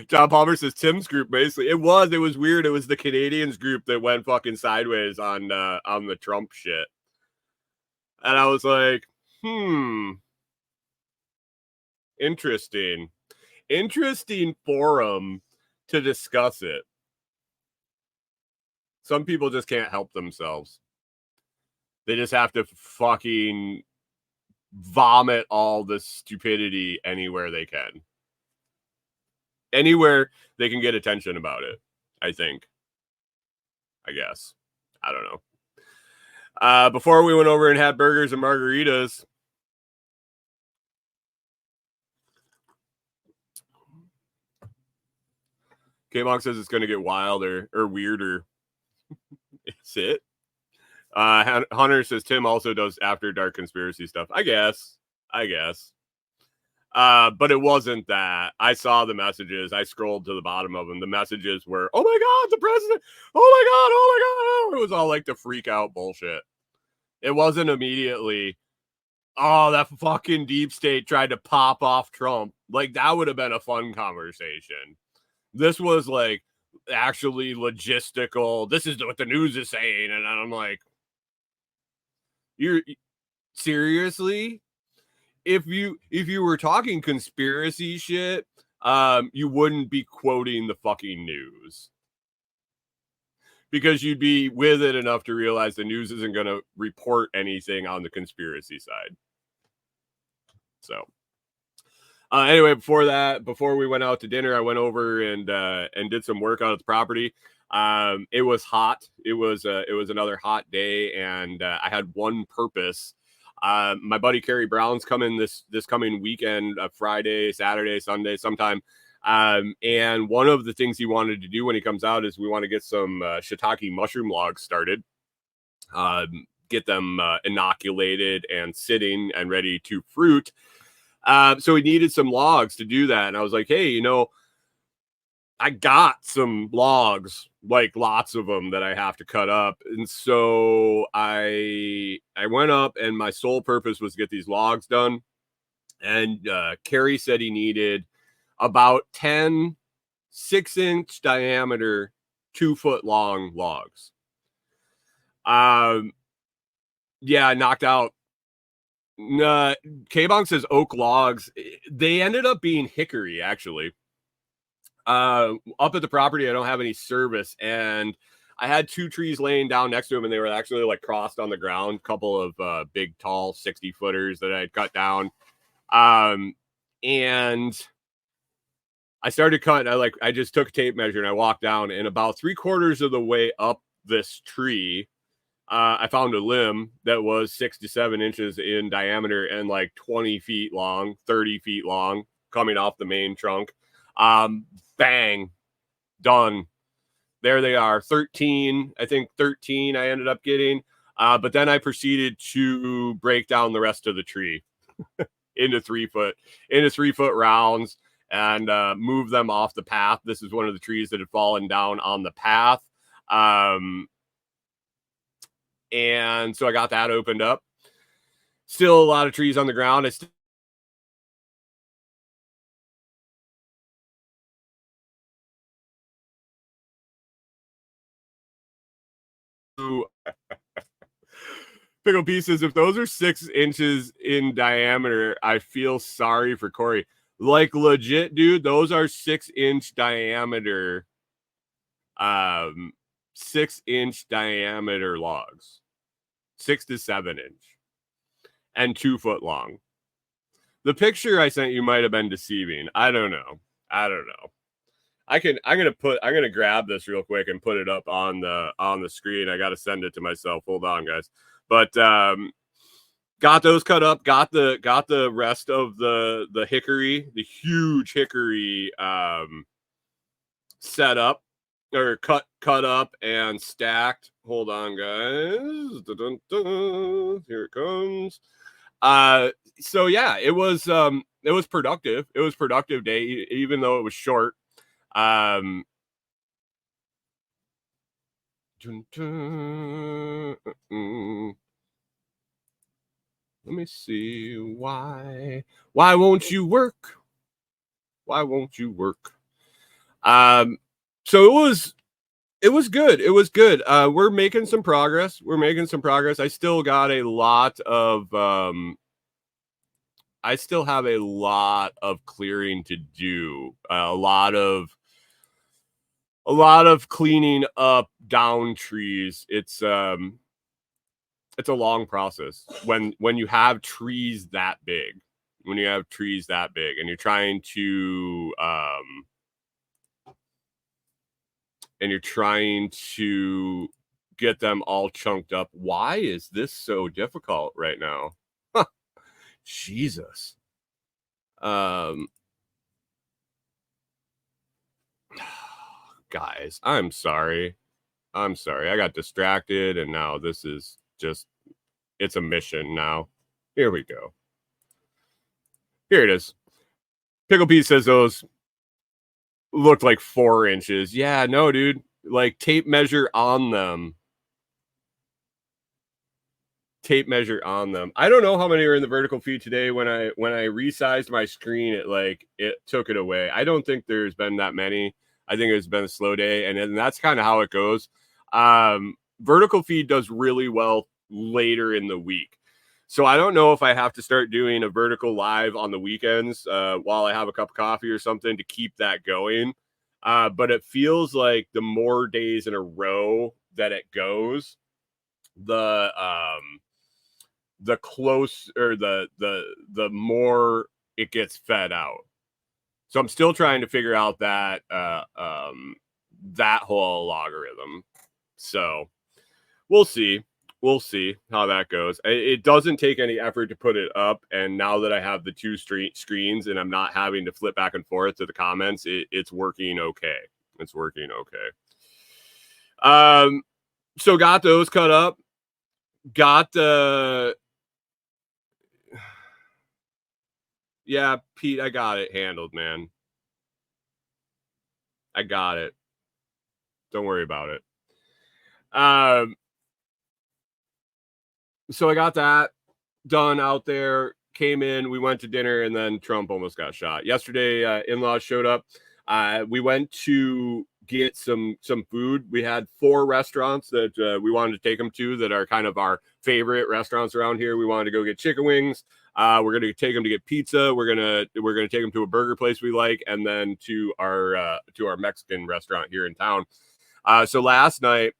John Palmer says Tim's group basically it was weird. It was the Canadians group that went fucking sideways on the Trump shit, and I was like, interesting forum to discuss it. Some people just can't help themselves. They just have to fucking vomit all the stupidity anywhere they can. Anywhere they can get attention about it, I think. I guess. I don't know. Before we went over and had burgers and margaritas, K-Monk says it's going to get wilder or weirder. Is it? Hunter says Tim also does after dark conspiracy stuff. I guess. But it wasn't that. I saw the messages. I scrolled to the bottom of them. The messages were, "Oh my God, the president! Oh my God! It was all like the freak out bullshit. It wasn't immediately, oh, that fucking deep state tried to pop off Trump. Like, that would have been a fun conversation. This was like actually logistical. This is what the news is saying. And I'm like, you're seriously? If you were talking conspiracy shit, you wouldn't be quoting the fucking news. Because you'd be with it enough to realize the news isn't going to report anything on the conspiracy side. So, anyway, before we went out to dinner, I went over and did some work out at the property. It was hot. It was another hot day, and I had one purpose. My buddy Kerry Brown's coming this coming weekend, Friday, Saturday, Sunday, sometime. And one of the things he wanted to do when he comes out is we want to get some shiitake mushroom logs started, get them inoculated and sitting and ready to fruit. So he needed some logs to do that. And I was like, hey, I got some logs, like lots of them that I have to cut up. And so I went up, and my sole purpose was to get these logs done. And Kerry said he needed about 10 6-inch diameter, 2-foot long logs. Yeah, I knocked out. K-Bong says oak logs. They ended up being hickory, actually. Up at the property, I don't have any service, and I had 2 trees laying down next to them, and they were actually like crossed on the ground. A couple of big, tall 60-footers that I had cut down. And I started cutting. I just took a tape measure and I walked down, and about 3/4 of the way up this tree, I found a limb that was 6 to 7 inches in diameter and like 20 feet long, 30 feet long, coming off the main trunk. Bang, done. There they are. 13, I think 13 I ended up getting. But then I proceeded to break down the rest of the tree into 3-foot rounds and move them off the path. This is one of the trees that had fallen down on the path. And so I got that opened up. Still a lot of trees on the ground. Pickle pieces. If those are 6 inches in diameter, I feel sorry for Corey. Like legit, dude, those are 6-inch diameter, 6-inch diameter logs, 6 to 7 inch, and 2 foot long. The picture I sent you might have been deceiving. I don't know. I'm gonna grab this real quick and put it up on the screen. I gotta send it to myself. Hold on, guys. But got those cut up, got the rest of the hickory, the huge hickory set up or cut up and stacked. Hold on, guys. Dun-dun-dun. Here it comes. So yeah, it was productive. It was productive day, even though it was short. Dun, dun, let me see. Why won't you work? Why won't you work? So it was good. It was good. We're making some progress. I still got a lot of I still have a lot of clearing to do. A lot of cleaning up down trees. It's a long process when you have trees that big. When you have trees that big and you're trying to get them all chunked up. Why is this so difficult right now? Huh. Jesus. Guys, I'm sorry. I got distracted and now this is just, it's a mission now. Here we go. Here it is. Pickle Pete says those looked like 4 inches. Yeah, no, dude. Like tape measure on them. I don't know how many are in the vertical feed today. When I resized my screen, it took it away. I don't think there's been that many. I think it's been a slow day, and that's kind of how it goes. Vertical feed does really well later in the week. So I don't know if I have to start doing a vertical live on the weekends while I have a cup of coffee or something to keep that going. But it feels like the more days in a row that it goes, the close or the more it gets fed out. So I'm still trying to figure out that that whole logarithm. So we'll see how that goes. It doesn't take any effort to put it up, and now that I have the 2 screens and I'm not having to flip back and forth to the comments, it's working okay. So got those cut up. Got the yeah, Pete, I got it handled, man. I got it. Don't worry about it. So I got that done out there, came in, we went to dinner, and then Trump almost got shot. Yesterday, in-laws showed up. We went to get some food. We had 4 restaurants that we wanted to take them to that are kind of our favorite restaurants around here. We wanted to go get chicken wings. We're going to take them to get pizza. We're going to take them to a burger place we like, and then to our Mexican restaurant here in town. So last night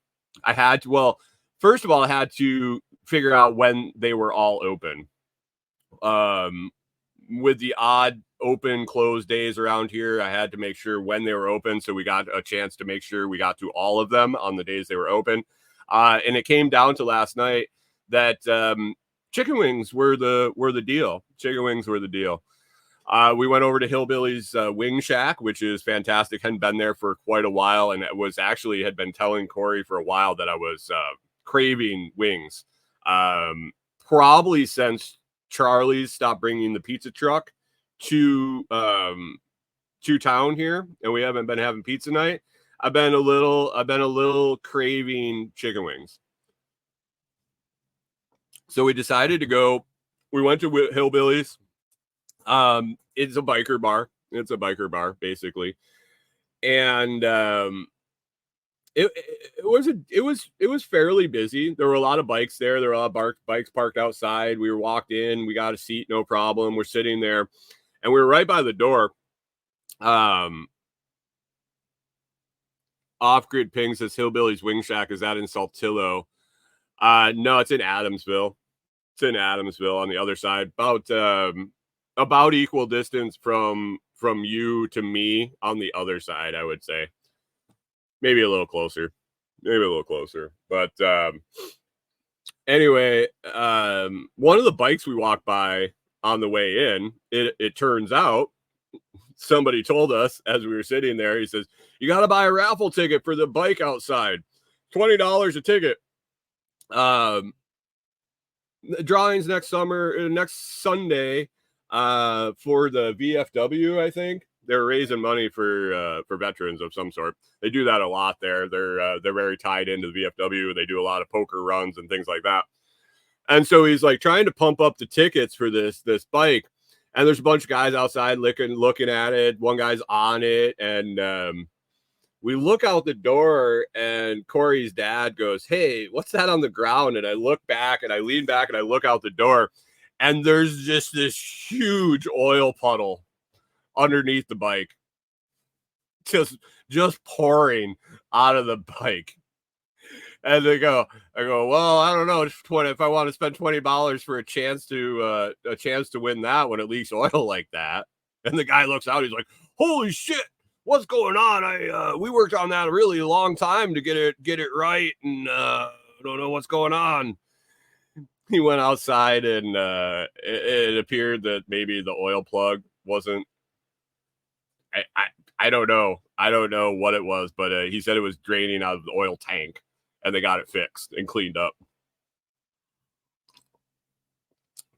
I had to, first of all, I had to figure out when they were all open. With the odd open close days around here, I had to make sure when they were open, so we got a chance to make sure we got to all of them on the days they were open. And it came down to last night that chicken wings were the deal. We went over to Hillbilly's Wing Shack, which is fantastic. Hadn't been there for quite a while, and it was actually had been telling Corey for a while that I was craving wings. Probably since Charlie's stopped bringing the pizza truck to town here, and we haven't been having pizza night. I've been a little craving chicken wings. So we decided to go. We went to Hillbilly's. It's a biker bar. Basically. And it was fairly busy. There were a lot of bikes there. There were a lot of bikes parked outside. We were walked in, we got a seat, no problem. We're sitting there, and we were right by the door. Off-grid ping says Hillbilly's Wing Shack. Is that in Saltillo? No, it's in Adamsville. It's in Adamsville on the other side, about equal distance from you to me on the other side, I would say. Maybe a little closer. But anyway, one of the bikes we walked by on the way in, it turns out somebody told us as we were sitting there, he says, you got to buy a raffle ticket for the bike outside. $20 a ticket. Drawings next Sunday for the VFW, I think. They're raising money for veterans of some sort. They do that a lot there. They're very tied into the VFW. They do a lot of poker runs and things like that. And so he's like trying to pump up the tickets for this bike. And there's a bunch of guys outside looking at it. One guy's on it. And we look out the door and Corey's dad goes, hey, what's that on the ground? And I look back and I lean back and I look out the door. And there's just this huge oil puddle underneath the bike. Just pouring out of the bike. And I go, well, I don't know, if I want to spend $20 for a chance to win that one, at least oil like that. And the guy looks out, he's like, holy shit, what's going on? We worked on that a really long time to get it right, and I don't know what's going on. He went outside, and it appeared that maybe the oil plug wasn't. I don't know. I don't know what it was, but he said it was draining out of the oil tank. And they got it fixed and cleaned up.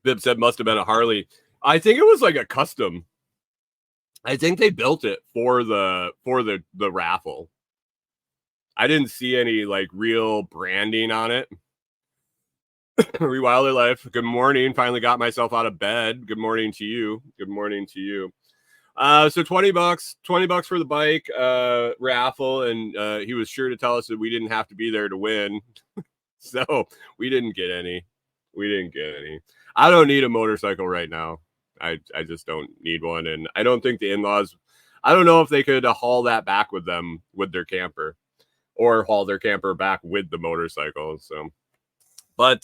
Bib said must have been a Harley. I think it was like a custom. I think they built it for the raffle. I didn't see any like real branding on it. Rewilder Life. Good morning. Finally got myself out of bed. Good morning to you. So $20 for the bike raffle, and he was sure to tell us that we didn't have to be there to win. So we didn't get any. I don't need a motorcycle right now. I just don't need one, and I don't think the in-laws, I don't know if they could haul that back with them with their camper, or haul their camper back with the motorcycle. So, but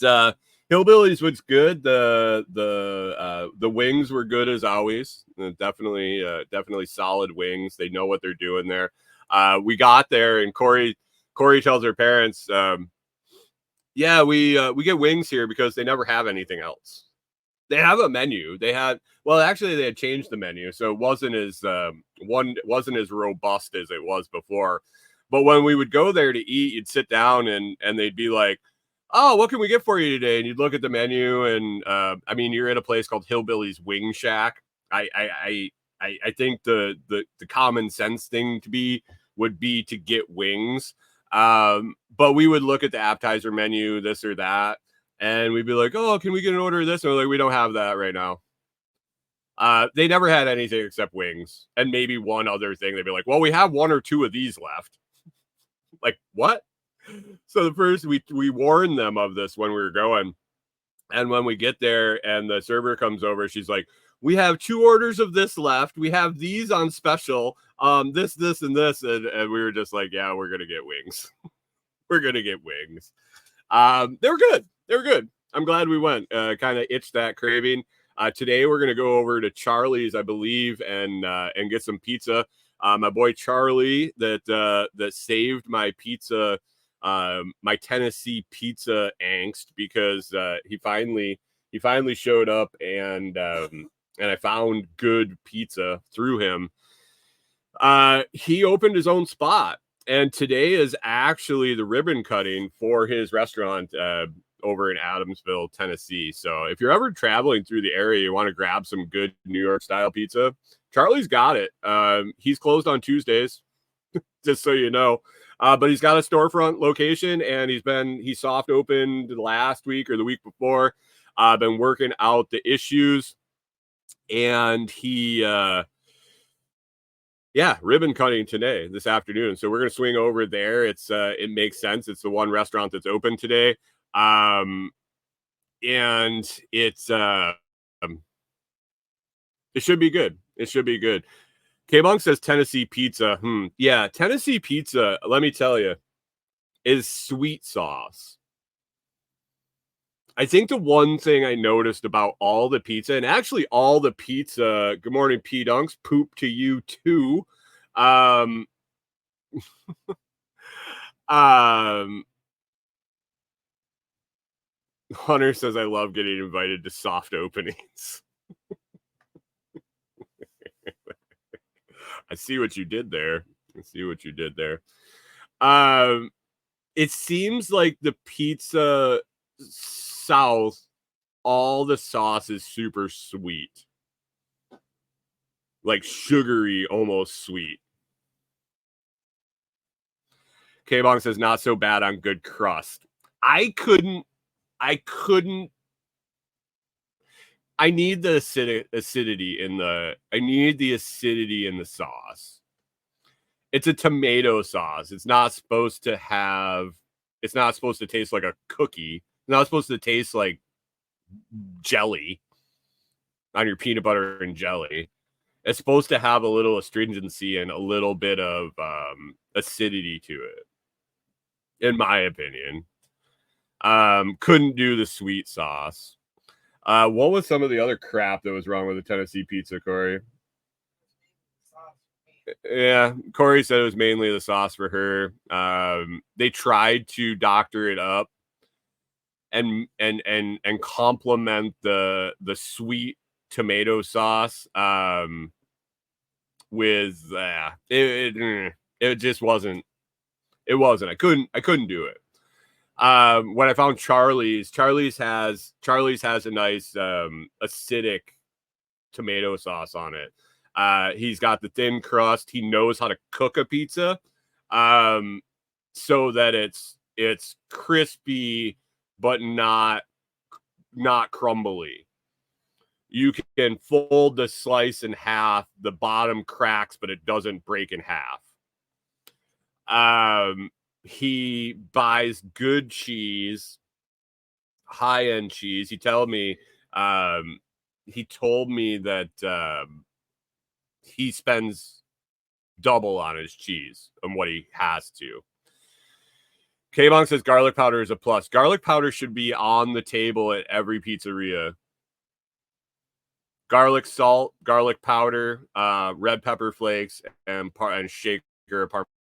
Hillbillies was good. The wings were good as always. Definitely solid wings. They know what they're doing there. We got there, and Corey tells her parents, we get wings here because they never have anything else. They have a menu. They had changed the menu, so it wasn't as robust as it was before. But when we would go there to eat, you'd sit down and they'd be like, oh, what can we get for you today? And you'd look at the menu, and you're in a place called Hillbilly's Wing Shack. I think the common sense thing would be to get wings. But we would look at the appetizer menu, this or that, and we'd be like, oh, can we get an order of this? And we're like, we don't have that right now. They never had anything except wings and maybe one other thing. They'd be like, well, we have one or two of these left. Like, what? So the first, we warned them of this when we were going. And when we get there and the server comes over, she's like, we have 2 orders of this left. We have these on special. This, and this. And we were just like, yeah, we're going to get wings. We're going to get wings. They were good. I'm glad we went. Kind of itched that craving. Today we're going to go over to Charlie's, I believe, and get some pizza. My boy Charlie that saved my pizza, my Tennessee pizza angst, because he finally showed up, and I found good pizza through him. He opened his own spot, and today is actually the ribbon cutting for his restaurant over in Adamsville, Tennessee. So if you're ever traveling through the area, you want to grab some good New York style pizza, Charlie's got it. He's closed on Tuesdays, just so you know. But he's got a storefront location, and he soft opened last week or the week before. Been working out the issues, and he ribbon cutting this afternoon. So we're gonna swing over there. It makes sense. It's the one restaurant that's open today. And it's It should be good. It should be good. K-Bong says Tennessee pizza. Yeah, Tennessee pizza, let me tell you, is sweet sauce. I think the one thing I noticed about all the pizza, and actually all the pizza, good morning, P Dunks, poop to you too. Um, Hunter says, I love getting invited to soft openings. I see what you did there. It seems like the pizza south, all the sauce is super sweet. Like sugary, almost sweet. K-Bong says, not so bad on good crust. I need the acidity in the sauce. It's a tomato sauce. It's not supposed to taste like a cookie. It's not supposed to taste like jelly on your peanut butter and jelly. It's supposed to have a little astringency and a little bit of acidity to it, in my opinion. Couldn't do the sweet sauce. What was some of the other crap that was wrong with the Tennessee pizza, Corey? Yeah, Corey said it was mainly the sauce for her. They tried to doctor it up and complement the sweet tomato sauce with it just wasn't. It wasn't. I couldn't do it. When I found Charlie's has a nice acidic tomato sauce on it. He's got the thin crust. He knows how to cook a pizza so that it's crispy but not crumbly. You can fold the slice in half, the bottom cracks, but it doesn't break in half. He buys good cheese, high-end cheese. He told me that he spends double on his cheese and what he has to. K-Bong says garlic powder is a plus. Garlic powder should be on the table at every pizzeria. Garlic salt, garlic powder, red pepper flakes, and shaker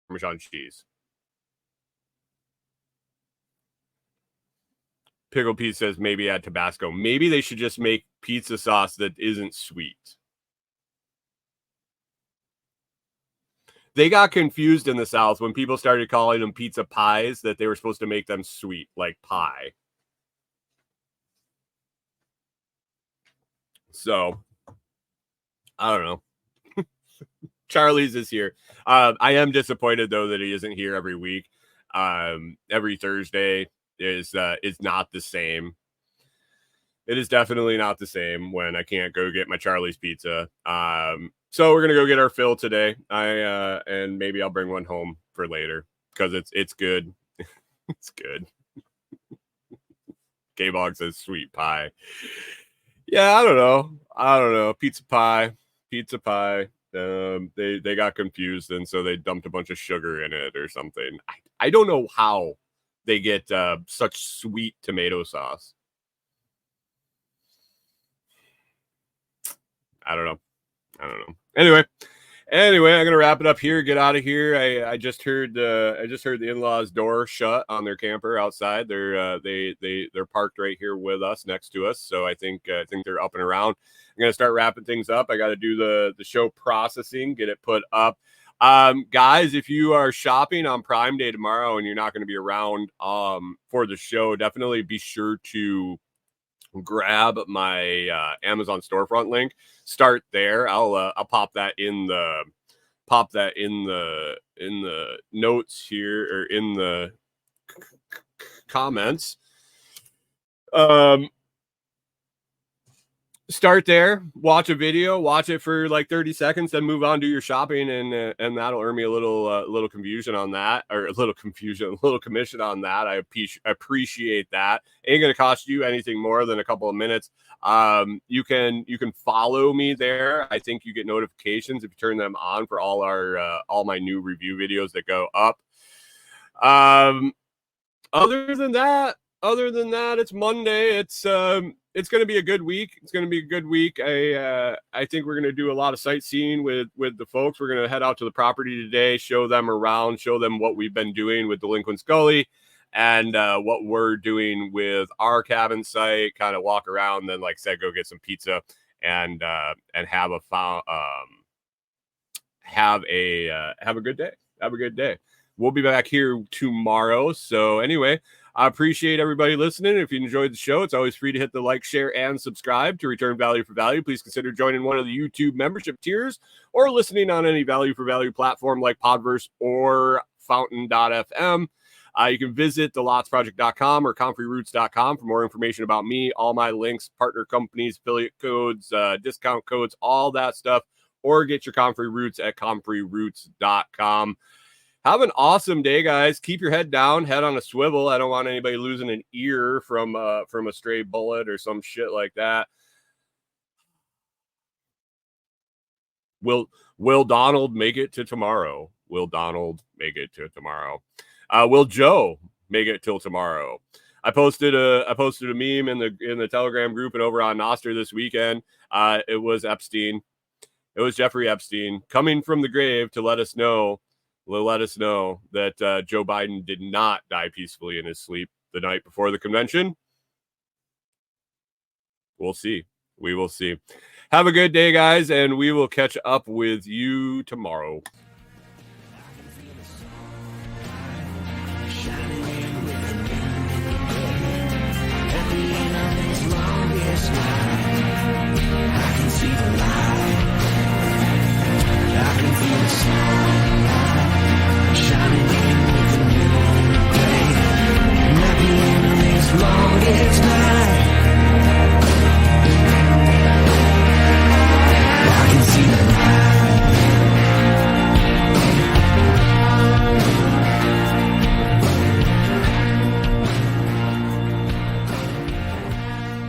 Parmesan cheese. Pickle Pete says maybe add Tabasco. Maybe they should just make pizza sauce that isn't sweet. They got confused in the South when people started calling them pizza pies that they were supposed to make them sweet, like pie. So, I don't know. Charlie's is here. I am disappointed, though, that he isn't here every week. Every Thursday is not the same. It is definitely not the same when I can't go get my Charlie's pizza. So we're gonna go get our fill today. And maybe I'll bring one home for later because it's good. It's good. K-Bog says sweet pie. Yeah, I don't know. Pizza pie. They got confused, and so they dumped a bunch of sugar in it or something. I don't know how they get such sweet tomato sauce. I don't know. Anyway, I'm gonna wrap it up here. Get out of here. I just heard the in-laws' door shut on their camper outside. They're parked right here with us, next to us. So I think they're up and around. I'm gonna start wrapping things up. I got to do the show processing, get it put up. Guys, if you are shopping on Prime Day tomorrow and you're not going to be around for the show, definitely be sure to grab my Amazon storefront link. Start there. I'll pop that in the notes here, or in the comments. start there, watch a video, watch it for like 30 seconds, then move on, do your shopping, and that'll earn me a little confusion on that, or a little commission on that. I appreciate that. Ain't gonna cost you anything more than a couple of minutes. You can follow me there. I think you get notifications if you turn them on for all my new review videos that go up. Other than that, it's Monday. It's going to be a good week. It's going to be a good week. I think we're going to do a lot of sightseeing with the folks. We're going to head out to the property today, show them around, show them what we've been doing with Delinquent Scully, and what we're doing with our cabin site. Kind of walk around, then, like I said, go get some pizza and have a good day. Have a good day. We'll be back here tomorrow. So anyway, I appreciate everybody listening. If you enjoyed the show, it's always free to hit the like, share, and subscribe to return value for value. Please consider joining one of the YouTube membership tiers or listening on any value for value platform like Podverse or Fountain.fm. You can visit thelotsproject.com or comfreyroots.com for more information about me, all my links, partner companies, affiliate codes, discount codes, all that stuff, or get your Comfrey Roots at comfreyroots.com. Have an awesome day, guys. Keep your head down, head on a swivel. I don't want anybody losing an ear from a stray bullet or some shit like that. Will Donald make it to tomorrow? Will Donald make it to tomorrow? Will Joe make it till tomorrow? I posted a meme in the Telegram group and over on Noster this weekend. It was Epstein. It was Jeffrey Epstein coming from the grave to let us know that Joe Biden did not die peacefully in his sleep the night before the convention. We'll see. We will see. Have a good day, guys, and we will catch up with you tomorrow. I can see the light. I can feel the sun.